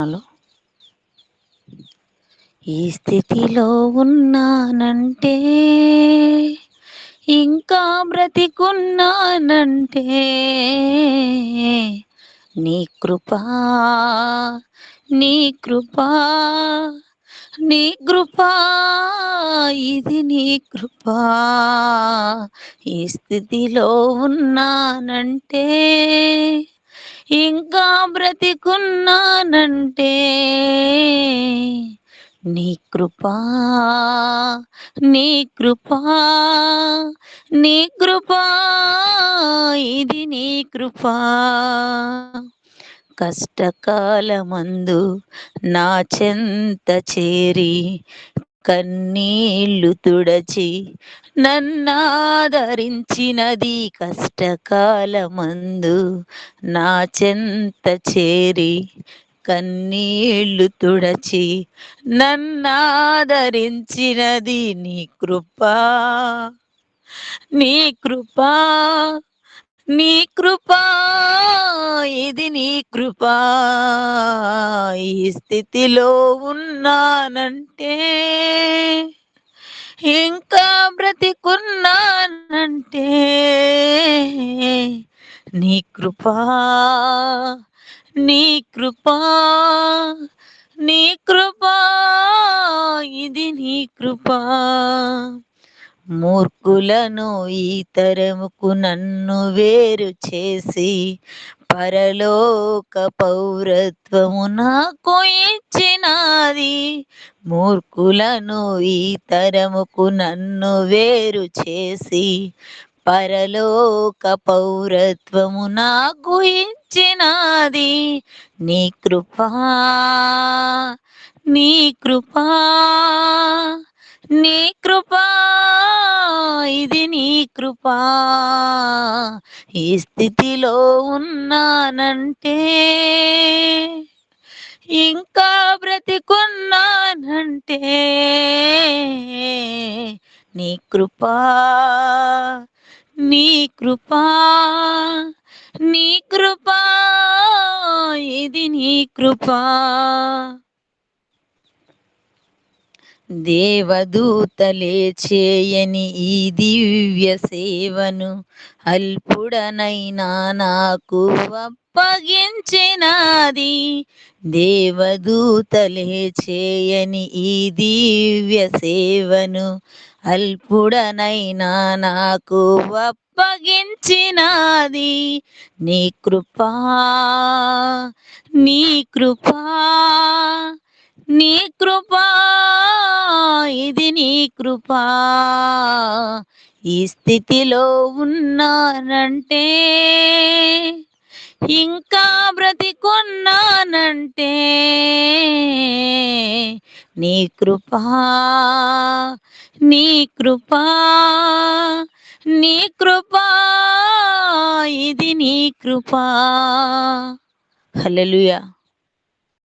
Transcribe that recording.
Hello. ఈ స్థితిలో ఉన్నానంటే, ఇంకా బ్రతికున్నానంటే, నీ కృపా, నీ కృపా, నీ కృపా, ఇది నీ కృపా. ఈ స్థితిలో ఉన్నానంటే, ఇంకా బ్రతికున్నానంటే, నీ కృపా, నీ కృపా, నీ కృపా, ఇది నీ కృపా. కష్టకాలమందు నా చెంత చేరి కన్నీళ్లు తుడచి నన్నాదరించినది. కష్టకాలమందు నా చెంత చేరి కన్నీళ్లు తుడచి నన్నాదరించినది నీ కృపా, నీ కృపా, నీ కృపా, ఇది నీ కృపా. ఈ స్థితిలో ఉన్నానంటే, ఇంకా బ్రతికున్నానంటే, నీ కృపా, నీ కృపా, నీ కృపా, ఇది నీ కృపా. మూర్ఖులను ఈ తరముకు నన్ను వేరు చేసి పరలోక పౌరత్వము నాకు ఇచ్చినాది. మూర్ఖులను ఈ తరముకు నన్ను వేరు చేసి పరలోక పౌరత్వము నాకు ఇచ్చినాది. నీ కృపా, నీ కృపా, నీ కృపా, ఇది నీ కృపా. ఈ స్థితిలో ఉన్నానంటే, ఇంకా బ్రతికున్నానంటే, నీ కృపా, నీ కృపా, నీ కృపా, ఇది నీ కృపా. దేవదూతలే చేయని ఈ దివ్య సేవను అల్పుడనైనా నాకు అప్పగించినాది. దేవదూతలే చేయని ఈ దివ్య సేవను అల్పుడనైనా నాకు అప్పగించినాది. నీ కృపా, నీ కృపా, నీ కృపా, ఇది నీ కృపా. ఈ స్థితిలో ఉన్నానంటే, ఇంకా బ్రతికున్నానంటే, నీ కృపా, నీ కృపా, నీ కృపా, ఇది నీ కృపా. హల్లెలూయా.